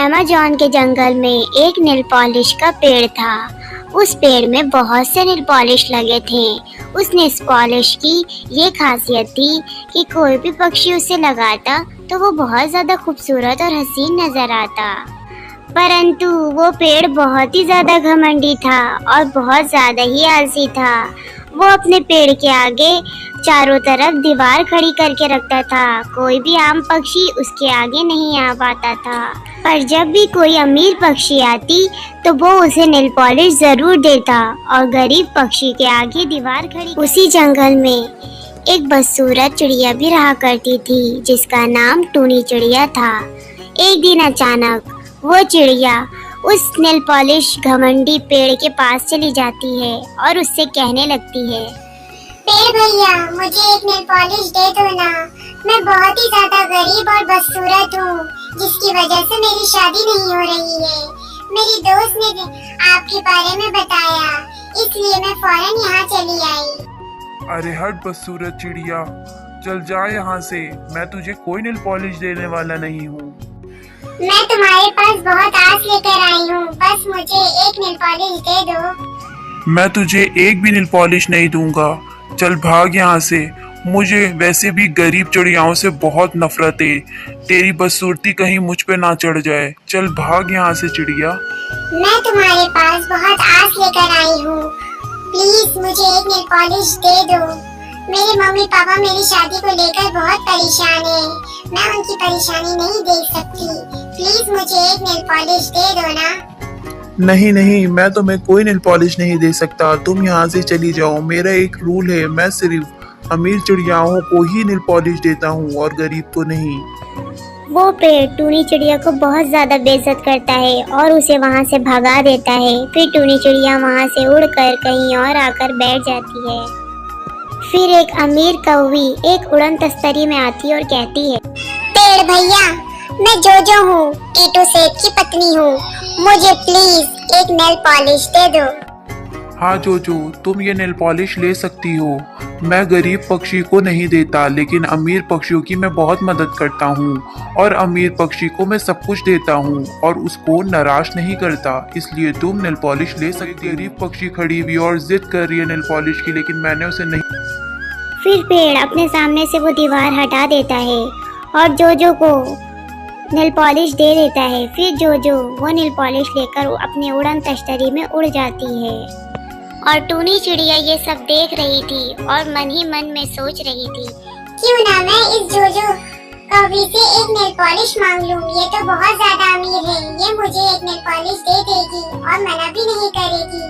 Amazon के जंगल में एक नेल पॉलिश का पेड़ था। उस पेड़ में बहुत से नेल पॉलिश लगे थे। उस नेल पॉलिश की ये खासियत थी कि कोई भी पक्षी उसे लगाता तो वो बहुत ज़्यादा खूबसूरत और हसीन नज़र आता। परंतु वो पेड़ बहुत ही ज़्यादा घमंडी था और बहुत ज़्यादा ही आलसी था। वो अपने पेड़ के आगे चारों तरफ दीवार खड़ी करके रखता था। कोई भी आम पक्षी उसके आगे नहीं आ पाता था। पर जब भी कोई अमीर पक्षी आती तो वो उसे नेल पॉलिश जरूर देता और गरीब पक्षी के आगे दीवार खड़ी। उसी जंगल में एक बदसूरत चिड़िया भी रहा करती थी जिसका नाम टूनी चिड़िया था। एक दिन अचानक वो चिड़िया उस नेल पॉलिश घमंडी पेड़ के पास चली जाती है और उससे कहने लगती है, पेड़ भैया, मुझे एक नेल पॉलिश दे दो ना। मैं बहुत ही ज्यादा गरीब और बदसूरत हूँ, जिसकी वजह से मेरी शादी नहीं हो रही है। मेरी दोस्त ने आपके बारे में बताया, इसलिए मैं फौरन यहाँ चली आई। अरे हट बदसूरत चिड़िया, चल जा यहाँ से। मैं तुझे कोई नेल पॉलिश देने वाला नहीं हूँ। मैं तुम्हारे पास बहुत आस लेकर आई हूँ, बस मुझे एक नेल पॉलिश दे दो। मैं तुझे एक भी नेल पॉलिश नहीं दूंगा। चल भाग यहाँ से। मुझे वैसे भी गरीब चिड़ियाओं से बहुत नफरत है। तेरी बदसूरती कहीं मुझ पे ना चढ़ जाए। चल भाग यहाँ से चिड़िया। मैं तुम्हारे पास बहुत आस लेकर आई हूँ, प्लीज मुझे एक नेल पॉलिश दे दो। मेरे मम्मी पापा मेरी शादी को लेकर बहुत परेशान है। मैं उनकी परेशानी नहीं देख सकती। प्लीज मुझे एक नेल पॉलिश दे दो ना। नहीं नहीं, मैं तुम्हें कोई नेल पॉलिश नहीं दे सकता। तुम यहाँ से चली जाओ। मेरा एक रूल है, मैं सिर्फ अमीर चिड़ियाओं को ही नेल पॉलिश देता हूँ और गरीब को नहीं। वो पेड़ टूनी चिड़िया को बहुत ज़्यादा बेइज्जत करता है और उसे वहाँ से भगा देता है। फिर टूनी चिड़िया वहाँ से उड़कर कहीं और आकर बैठ जाती है। फिर एक अमीर कौवी एक उड़न तस्तरी में आती और कहती है, पेड़ भैया, मैं जोजो हूँ, टीटू सेठ की पत्नी हूँ। मुझे प्लीज एक नेल पॉलिश दे दो। हाँ जोजो, तुम ये नेल पॉलिश ले सकती हो। मैं गरीब पक्षी को नहीं देता, लेकिन अमीर पक्षियों की मैं बहुत मदद करता हूँ और अमीर पक्षी को मैं सब कुछ देता हूँ और उसको निराश नहीं करता। इसलिए तुम नेल पॉलिश ले सकती हो। गरीब पक्षी खड़ी हुई और जिद कर रही है नेल पॉलिश की, लेकिन मैंने उसे नहीं। फिर पेड़ अपने सामने से वो दीवार हटा देता है और जोजो को नेल पॉलिश दे देता है। फिर जोजो वो नेल पॉलिश लेकर अपने उड़न तस्तरी में उड़ जाती है और टूनी चिड़िया ये सब देख रही थी और मन ही मन में सोच रही थी, क्यों ना मैं इस जोजो कौवी से एक नेल पॉलिश मांग लूं। ये तो बहुत ज्यादा अमीर है, ये मुझे एक नेल पॉलिश दे देगी और मना भी नहीं करेगी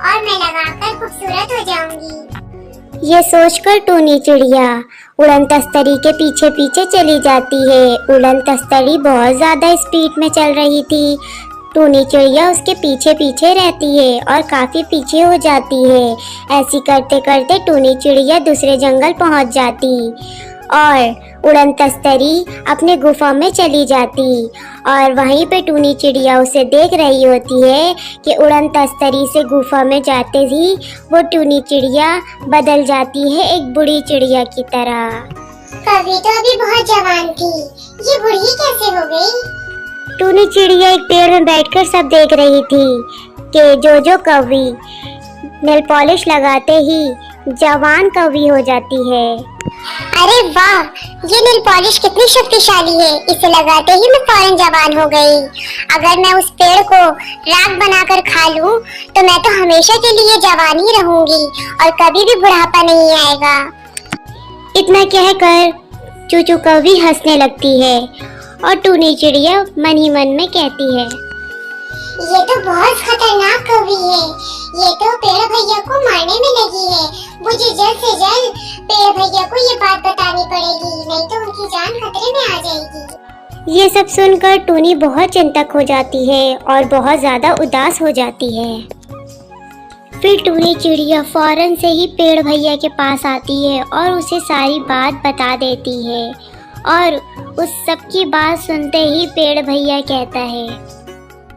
और मैं लगाकर खूबसूरत हो जाऊंगी। ये सोचकर टूनी चिड़िया उड़न तस्तरी के पीछे पीछे चली जाती है। उड़न तस्तरी बहुत ज्यादा स्पीड में चल रही थी। टूनी चिड़िया उसके पीछे पीछे रहती है और काफी पीछे हो जाती है। ऐसी करते करते टूनी चिड़िया दूसरे जंगल पहुंच जाती और उड़न तस्तरी अपने गुफा में चली जाती और वहीं पे टूनी चिड़िया उसे देख रही होती है कि उड़न तस्तरी से गुफा में जाते ही वो टूनी चिड़िया बदल जाती है एक बूढ़ी चिड़िया की तरह। कौवी तो अभी बहुत जवान थी, ये बूढ़ी कैसे हो गई? टूनी चिड़िया एक पेड़ में बैठकर सब देख रही थी कि जोजो कौवी नेल पॉलिश लगाते ही जवान कौवी हो जाती है। अरे वाह, ये नेल पॉलिश कितनी शक्तिशाली है, इसे लगाते ही मैं फौरन जवान हो गई। अगर मैं उस पेड़ को राख बनाकर खा लूं तो मैं तो हमेशा के लिए जवान ही रहूंगी और कभी भी बुढ़ापा नहीं आएगा। इतना कहकर चूचू कौवी हंसने लगती है और टूनी चिड़िया मन ही मन में कहती है, ये तो बहुत खतरनाक कौवी है, ये तो पेड़ भैया को मारने में लगी है। मुझे जल्द से जल्द पेड़ भैया को ये बात बतानी पड़ेगी, नहीं तो उनकी जान खतरे में आ जाएगी। ये सब सुनकर टूनी बहुत चिंतक हो जाती है और बहुत ज्यादा उदास हो जाती है। फिर टूनी चिड़िया फौरन से ही पेड़ भैया के पास आती है और उसे सारी बात बता देती है और उस सब की बात सुनते ही पेड़ भैया कहता है,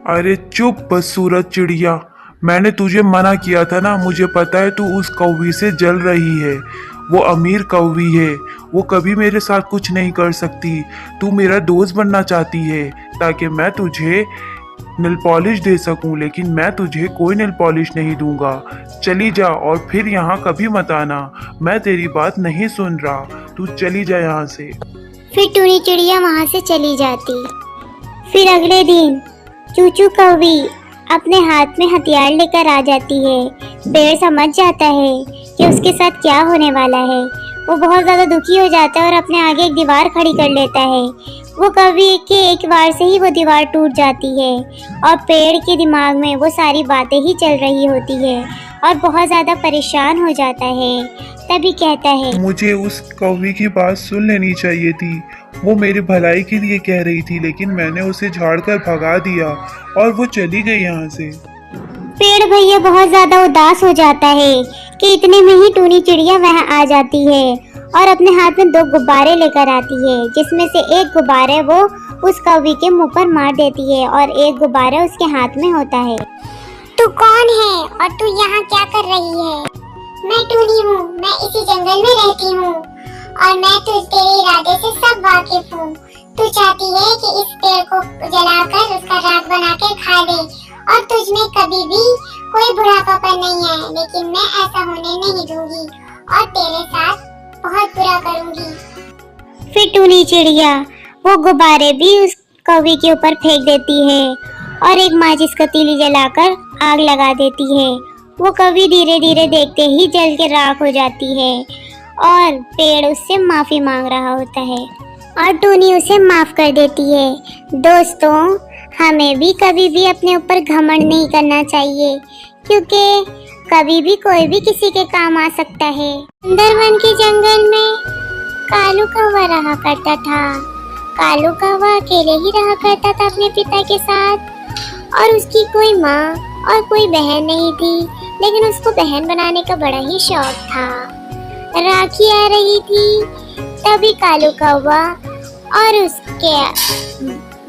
अरे चुप बदसूरत चिड़िया, मैंने तुझे मना किया था ना। मुझे पता है तू उस कौवी से जल रही है। वो अमीर कौवी है, वो कभी मेरे साथ कुछ नहीं कर सकती। तू मेरा दोस्त बनना चाहती है, ताकि मैं तुझे नेल पॉलिश दे सकूं, लेकिन मैं तुझे कोई नेल पॉलिश नहीं दूंगा। चली जा और फिर यहाँ कभी मत आना। मैं तेरी बात नहीं सुन रहा, तू चली जा यहाँ से। फिर टूनी चिड़िया वहाँ से चली जाती। फिर अगले दिन चूचू कौवी अपने हाथ में हथियार लेकर आ जाती है। पेड़ समझ जाता है कि उसके साथ क्या होने वाला है। वो बहुत ज़्यादा दुखी हो जाता है और अपने आगे एक दीवार खड़ी कर लेता है। वो कौवी के एक बार से ही वो दीवार टूट जाती है और पेड़ के दिमाग में वो सारी बातें ही चल रही होती है और बहुत ज़्यादा परेशान हो जाता है। तभी कहता है, मुझे उस कौवी की बात सुन लेनी चाहिए थी। वो मेरी भलाई के लिए कह रही थी, लेकिन मैंने उसे झाड़ कर भगा दिया और वो चली गई यहाँ से। पेड़ भैया बहुत ज्यादा उदास हो जाता है कि इतने में ही टूनी चिड़िया वहाँ आ जाती है और अपने हाथ में 2 गुब्बारे लेकर आती है, जिसमें से एक गुब्बारे वो उस कौवी के मुंह पर मार देती है और एक गुब्बारा उसके हाथ में होता है। तू कौन है और तू यहाँ क्या कर रही है? मैं टूनी हूँ, मैं इसी जंगल में रहती हूँ और मैं तेरे इरादे से सब वाकिफ हूँ। तू चाहती है कि इस पेड़ को जलाकर उसका राख बनाकर खा ले और तुझ में कभी भी कोई बुढ़ापापन नहीं है, लेकिन मैं ऐसा होने नहीं दूंगी और तेरे साथ बहुत बुरा करूंगी। फिर टूनी चिड़िया वो गुब्बारे भी उस कौवी के ऊपर फेंक देती है और एक माचिस का तीली जलाकर आग लगा देती है। वो कौवी धीरे धीरे देखते ही जल के राख हो जाती है और पेड़ उससे माफी मांग रहा होता है और टूनी उसे माफ कर देती है। दोस्तों, हमें भी कभी भी अपने ऊपर घमंड नहीं करना चाहिए, क्योंकि कभी भी कोई भी किसी के काम आ सकता है। सुंदरवन के जंगल में कालू कौवा रहा करता था। कालू कौवा अकेले ही रहा करता था अपने पिता के साथ और उसकी कोई माँ और कोई बहन नहीं थी, लेकिन उसको बहन बनाने का बड़ा ही शौक था। राखी आ रही थी, तभी कालू कौवा और उसके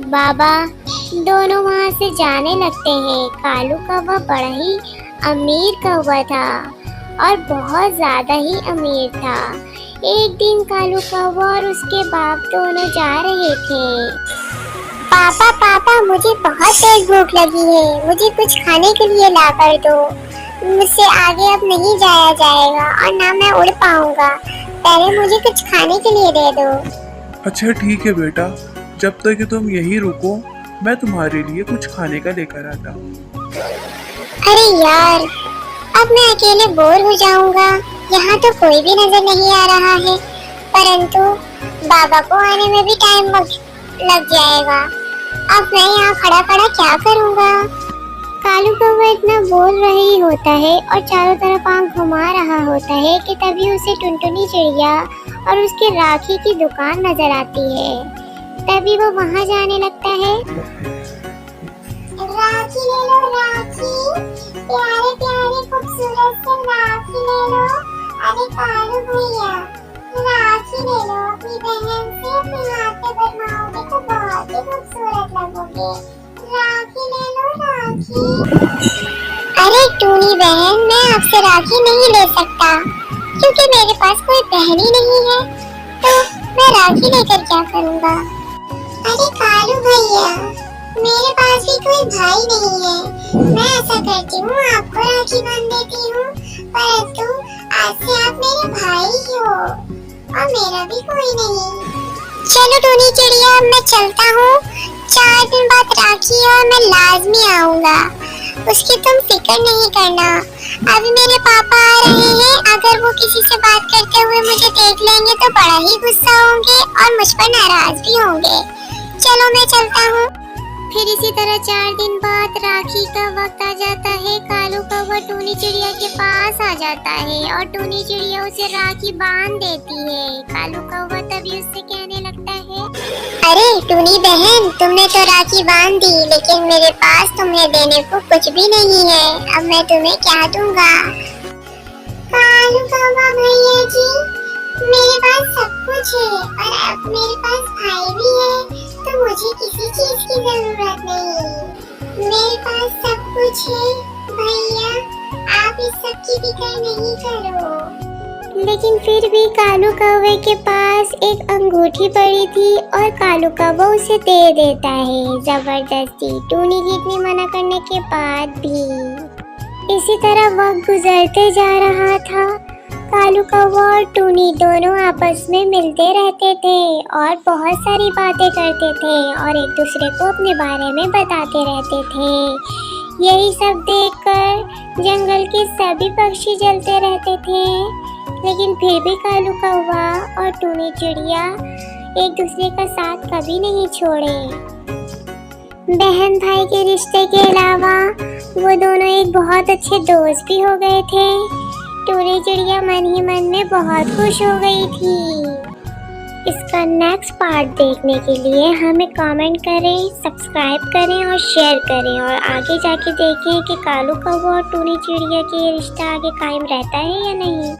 बाबा दोनों वहाँ से जाने लगते हैं। कालू कौवा बड़ा ही अमीर कौवा था और बहुत ज़्यादा ही अमीर था। एक दिन कालू कौवा और उसके बाप दोनों जा रहे थे। पापा पापा, मुझे बहुत तेज भूख लगी है, मुझे कुछ खाने के लिए ला कर दो। मुझसे आगे अब नहीं जाया जाएगा और ना मैं उड़ पाऊंगा। पहले मुझे कुछ खाने के लिए दे दो। अच्छा ठीक है बेटा, जब तक कि तुम यहीं रुको मैं तुम्हारे लिए कुछ खाने का लेकर आता हूँ। अरे यार, अब मैं अकेले बोर हो जाऊंगा। यहाँ तो कोई भी नजर नहीं आ रहा है, परंतु बाबा को आने में भी टाइम लग जाएगा। अब मैं यहाँ खड़ा खड़ा क्या करूँगा? कालू कौवा इतना बोल रही होता है और चारों तरफ आंख घुमा रहा होता है कि तभी उसे टुनटुनी चिड़िया और उसके राखी की दुकान नजर आती है। तभी वो वहाँ जाने लगता है। राखी ले लो राखी, प्यारे प्यारे खूबसूरत से राखी ले लो। अरे कालू भैया, राखी ले लो, अपनी बहन से अपने हाथ पे बनवाओगे तो बहुत ही खूबसूरत लगोगे। राखी ले लो राखी। अरे टूनी बहन, मैं आपसे राखी नहीं ले सकता क्योंकि मेरे पास कोई बहन ही नहीं है, तो मैं राखी लेकर क्या करूँगा? अरे कालू भैया, मेरे पास भी कोई भाई नहीं है। मैं ऐसा करती हूँ, आपको राखी बांध देती हूँ, परंतु आज से आप मेरे भाई ही हो और मेरा भी कोई नहीं। चलो टूनी चिड़िया, मैं चलता हूँ। 4 दिन बाद राखी है और मैं लाजमी आऊँगा, उसकी तुम फिक्र नहीं करना। अभी मेरे पापा आ रहे हैं, अगर वो किसी से बात करते हुए मुझे देख लेंगे तो बड़ा ही गुस्सा होंगे और मुझ पर नाराज भी होंगे। चलो मैं चलता हूँ। फिर इसी तरह 4 दिन बाद राखी का वक्त आ जाता है। कालू कौवा टूनी चिड़िया के पास आ जाता है और टूनी चिड़िया उसे राखी बांध देती है। कालू कौवा तभी उससे कहने लगता है, अरे टूनी बहन, तुमने तो राखी बांध दी, लेकिन मेरे पास तुम्हें देने को कुछ भी नहीं है। अब मैं तुम्हें क्या दूंगा? कालू कौवा भैया जी, मेरे पास सब कुछ है और अब मेरे पास भाई भी है, तो मुझे किसी चीज की जरूरत नहीं। मेरे पास सब कुछ है भैया, आप इस सब की फिक्र नहीं करो। लेकिन फिर भी कालू कौवे के पास एक अंगूठी पड़ी थी और कालू कौवा उसे दे देता है जबरदस्ती, टूनी की इतनी मना करने के बाद भी। इसी तरह वक्त गुजरते जा रहा था। कालू कौवा और टूनी दोनों आपस में मिलते रहते थे और बहुत सारी बातें करते थे और एक दूसरे को अपने बारे में बताते रहते थे। यही सब देखकर जंगल के सभी पक्षी जलते रहते थे, लेकिन फिर भी कालू कौवा और टूनी चिड़िया एक दूसरे का साथ कभी नहीं छोड़े। बहन भाई के रिश्ते के अलावा वो दोनों एक बहुत अच्छे दोस्त भी हो गए थे। टूनी चिड़िया मन ही मन में बहुत खुश हो गई थी। इसका नेक्स्ट पार्ट देखने के लिए हमें कमेंट करें, सब्सक्राइब करें और शेयर करें और आगे जाके देखें कि कालू कौवा और टूनी चिड़िया की ये रिश्ता आगे कायम रहता है या नहीं।